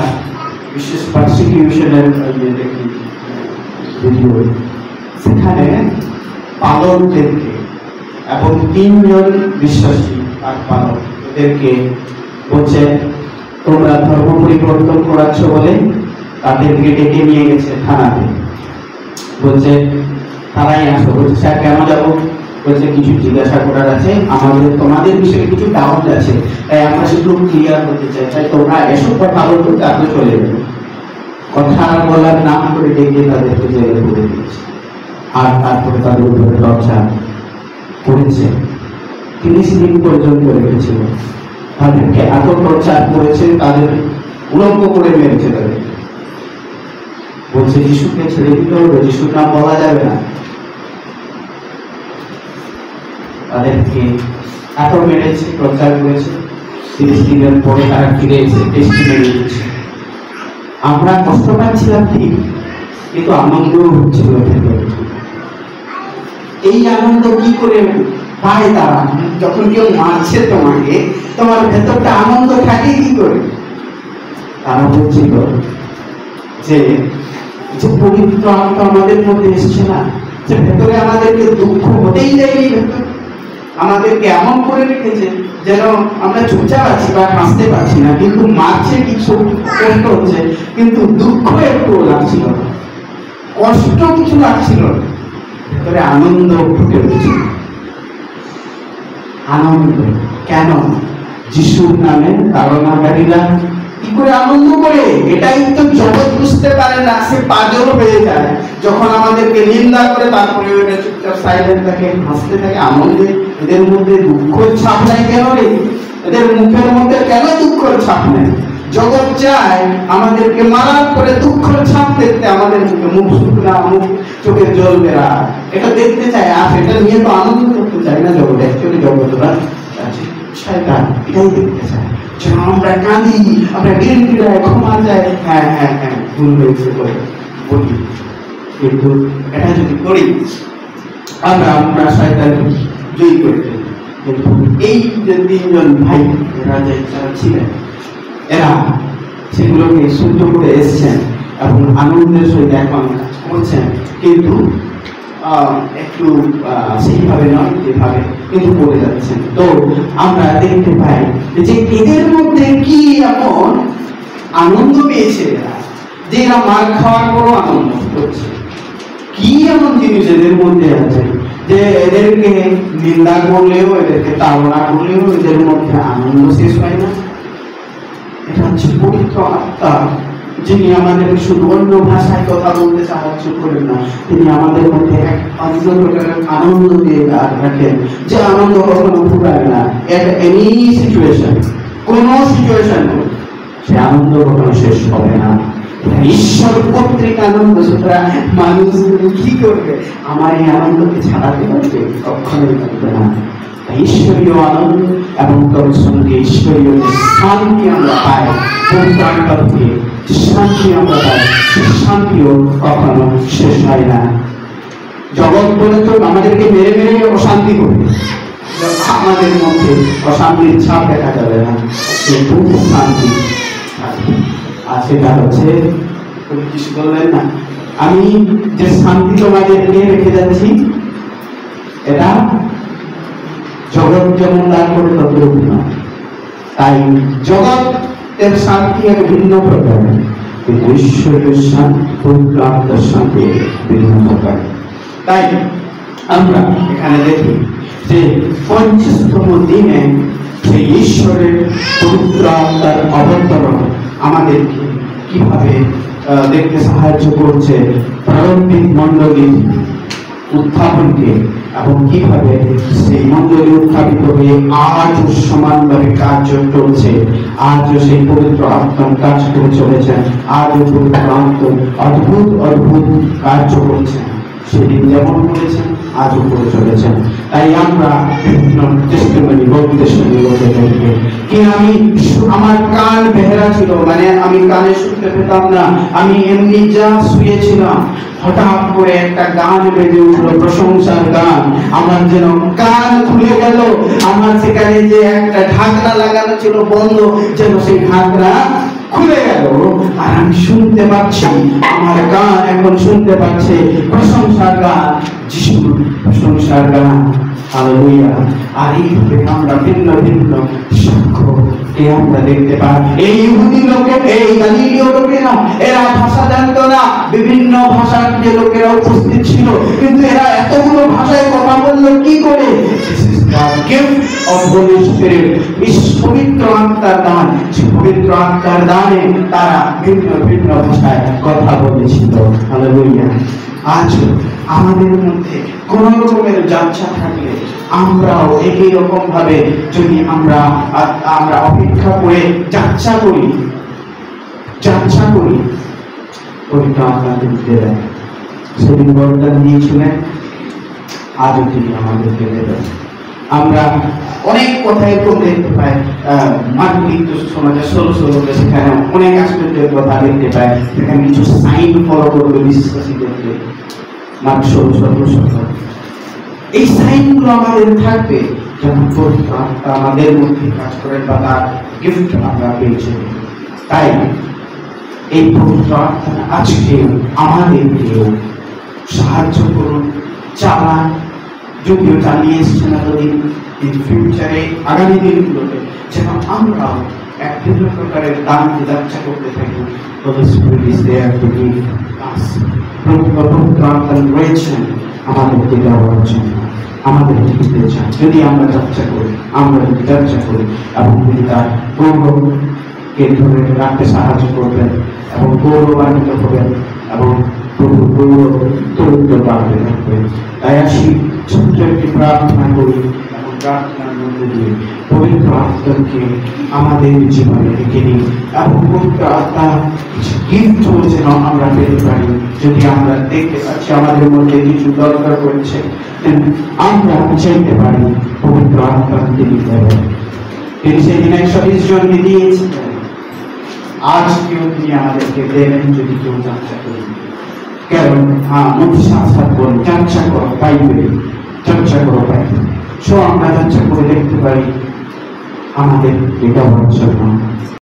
বিশেষ পারসিকিউশনের দেখি ভিডিও। সেখানে পালকদেরকে এবং 3 জন বিশ্বাসী আর পালক এদেরকে বলছে তোমরা ধর্ম পরিবর্তন করাচ্ছ বলে তাদেরকে ডেকে নিয়ে গেছে থানাতে। বলছে তারাই আসো। বলছে স্যার কেন যাবো? বলছে কিছু জিজ্ঞাসা করার আছে, আমাদের তোমাদের বিষয়ে কিছু ডাউট আছে, তাই আমরা সেগুলো ক্লিয়ার করতে চাই, তাই তোমরা এসব কথা বলতে তারপরে চলে যাবে। কথা বলার নাম করে ডেকে তাদেরকে জেলে করে দিয়েছে, আর তারপরে তাদের উপরে টর্চার করেছে। 30 দিন পর্যন্ত রেখেছিল। তাদেরকে এত টর্চার করেছে, তাদের উলঙ্গ করে মেরেছে তাদের। বলছে যিশুকে ছেড়ে দিতে হবে, যিশুর নাম বলা যাবে না। তাদেরকে এত মেরেছে, টর্চার করেছে। 30 দিনের পরে তারা ফিরে এসে টেস্টিমনি দিচ্ছে। আমরা কষ্ট পাচ্ছিলাম ঠিক, কিন্তু আনন্দ হচ্ছিল। এই আনন্দ কি করে পায় তারা? যখন কেউ মারছে তোমাকে, তোমার ভেতরটা আনন্দ থাকে কি করে? তারা বলছিল যে পবিত্র আত্মা আমাদের মধ্যে এসছে না, যে ভেতরে আমাদেরকে দুঃখ হতেই দেয়নি, ভেতর আমাদেরকে এমন করে রেখেছে যেন আমরা চুপচাপ আছি বা হাসতে পারছি না, কিন্তু মারছে কিছু, কষ্ট হচ্ছে, কিন্তু দুঃখ একটু লাগছিল না, কষ্ট কিছু লাগছিল না, ভেতরে আনন্দ ফুটে উঠছে। আনন্দ কেন? যিশুর নামে তাড়নাকারীরা কি করে আনন্দ করে? এটাই তো জগৎ বুঝতে পারে না, সে পাগল হয়ে যায়। যখন আমাদেরকে নিন্দা করে তারপরে ওটা চুপচাপ সাইলেন্ট থাকে, হাসতে থাকে আনন্দে। এদের মধ্যে দুঃখের ছাপ নাই কেন রে? এদের মুখের মধ্যে কেন দুঃখের ছাপ নেই? জগৎ চায় আমাদেরকে মারার পরে দুঃখের ছাপ দেখতে, আমাদের মুখে মুখ শুকনা, মুখ চোখের জল বেরা, এটা দেখতে চায়। আর সেটা নিয়ে তো আনন্দ করতে চায় না জগৎ। অ্যাকচুয়ালি জগৎরা শয়তান এটাই দেখতে চায়, যেন আমরা কাঁদি, আমরা গিড়গিড়ায় ক্ষমা চাই। হ্যাঁ হ্যাঁ হ্যাঁ, ভুল হয়েছে বলে বলি, কিন্তু এটা যদি করি আমরা শয়তান জয়ী করে ফেলি। কিন্তু এই যে 3 জন ভাই যারা ছিলেন, এরা সেগুলোকে সহ্য করে এসছেন এবং আনন্দের সহিত এখন করছেন, কিন্তু একটু সেইভাবে নয় যেভাবে, কিন্তু করে যাচ্ছেন। তো আমরা দেখতে পাই যে এদের মধ্যে কি এমন আনন্দ পেয়েছে এরা, যে এরা মার খাওয়ার পরও আনন্দ করছে। কি এমন জিনিস এদের মধ্যে আছে যে এদেরকে নিন্দা করলেও, এদেরকে তাড়না করলেও এদের মধ্যে আনন্দ শেষ হয় না? এটা হচ্ছে পবিত্র আত্মা, যিনি আমাদেরকে শুধু অন্য ভাষায় কথা বলতে সাহায্য করেন না, তিনি আমাদের মধ্যে এক অন্য প্রকারের আনন্দ দিয়ে রাখেন, যে আনন্দ কখনো ফুরায় না। এনি সিচুয়েশন, কোন সিচুয়েশন সে আনন্দ কখনো শেষ হবে না। ঈশ্বর কর্তৃক আনন্দ, সুতরাং মানুষ কি করবে? আমার এই আনন্দকে ছাড়াতে পারবে? কখনোই পারবে না। ঈশ্বরীয় আনন্দ এবং তোর সঙ্গে ঈশ্বরীয় শান্তি আমরা পাই, শান্তি আমরা পাই, শান্তিও কখনো শেষ হয় না। জগৎ বলে তো আমাদেরকে মেরে মেরে অশান্তি করবে, আমাদের মধ্যে অশান্তির ছাপ দেখা যাবে না, কিন্তু শান্তি আর সেটা হচ্ছে কিছু বললেন না, আমি যে শান্তি তোমাদেরকে রেখে যাচ্ছি, এটা জগৎ যেমন দান করে ততটুকু নয়। তাই জগতের শান্তি এক ভিন্ন প্রকার, কিন্তু ঈশ্বরের শান্তি, পবিত্র আত্মার শান্তি ভিন্ন প্রকার। তাই আমরা এখানে দেখি যে 50তম দিনে সেই ঈশ্বরের পবিত্র আত্মার অবতরণ আমাদেরকে কিভাবে দেখতে সাহায্য করছে, প্রারম্ভিক মণ্ডলীর উত্থাপনকে, এবং কিভাবে সেই মণ্ডলী উত্থাপিত হয়ে আজও সমানভাবে কার্য চলছে। আজও সেই পবিত্র আত্মা কাজ করে চলেছেন, আজও পবিত্র আত্মা অদ্ভুত অদ্ভুত কার্য করছেন, সেদিন যেমন করেছেন আজও করে চলেছেন। তাই আমরা বিভিন্ন টেস্টিমনি বলতে শুনি কি আমি আমার কান বেহেরা ছিল, মানে আমি কানে শুনতে পেতাম না, আমি এমনি যা শুয়েছিলাম, হঠাৎ করে একটা গান বেজে উঠলো, প্রশংসার গান, আমার যেন কান খুলে গেল, আমার সেখানে যে একটা ঢাকনা লাগানো ছিল বন্ধ, যেন সেই ঢাকনা খুলে গেল, আর আমি শুনতে পাচ্ছি, আমার গান এখন শুনতে পাচ্ছে প্রশংসার গান, যিশুর প্রশংসার গান। হালেলুয়া। আর এইভাবে আমরা ভিন্ন ভিন্ন সাক্ষ্য আমরা দেখতে পাই। এই ইহুদি লোকের, এই গালিলীয় লোকেরা, এরা ভাষা জানতো না, বিভিন্ন ভাষার যে লোকেরা উপস্থিত ছিল, কিন্তু এরা এতগুলো ভাষায় কথা বললো কি করে? gift of Holy Spirit, পবিত্র আত্মার দান, পবিত্র আত্মার দানে তারা ভিন্ন ভিন্ন ভাষায় কথা বলেছিল। হালেলুয়া। আজ আমাদের মধ্যে কোন রকমের যাচ্ছা থাকলে আমরাও একই রকম ভাবে যদি আমরা অপেক্ষা করে যাচ্ছা করি পবিত্র আত্মা দিতে দেয়। সেদিন বরদান দিয়েছিলেন, আজও তিনি আমাদেরকে দেবেন। আমরা অনেক কথাই তো দেখতে পাই, মার্কিন সমাজে 16 সেখানে অনেক আশ্চর্যের কথা দেখতে পাই, সেখানে কিছু সাইন ফলো করবে বিশ্বাসীদেরকে। মার্ক 16 এই সাইনগুলো আমাদের থাকবে যখন পবিত্র আত্মা আমাদের মধ্যে কাজ করেন বা তার গিফট আমরা পেয়েছি। তাই এই পবিত্র আত্মা আজকে আমাদেরকেও সাহায্য করুন, চালান, যদিও চালিয়ে এসছেন এতদিন, কিন্তু ফিউচারে আগামী দিনগুলোতে যেন আমরাও এক ভিন্ন প্রকারের দান যাত্রা করতে থাকি। রয়েছেন আমাদেরকে দেওয়ার জন্য, আমাদের দিতে চান। যদি আমরা যাত্রা করি, আমরা যদি যাত্রা করি এবং তিনি তার গৌরবকে ধরে রাখতে সাহায্য করবেন এবং গৌরবান্বিত হবেন এবং প্রভু গৌরব দরিদ্র বাড়তে থাকবে। তাই আসি ছোট্ট একটি প্রার্থনা করি এবং প্রার্থনার মধ্যে দিয়ে পবিত্র আত্মাকে আমাদের জীবনে রেখে নিই এবং পবিত্র আত্মা গিফট যেন আমরা পেতে পারি। যদি আমরা দেখতে পাচ্ছি আমাদের মধ্যে কিছু দরকার পড়ছে, আমরা চাইতে পারি পবিত্র আত্মা তিনি দেবেন। তিনি সেদিন 120 জনকে দিয়েছিলেন, আজকেও তিনি আমাদেরকে দেবেন যদি কেউ যাত্রা করি। কারণ মধ্যে সাক্ষাৎ বল যাত্রা করো পাইবে, চর্চা করো পাইবে। আমরা যাত্রা করে দেখতে পারি আমাদের এটা হওয়ার জন্য।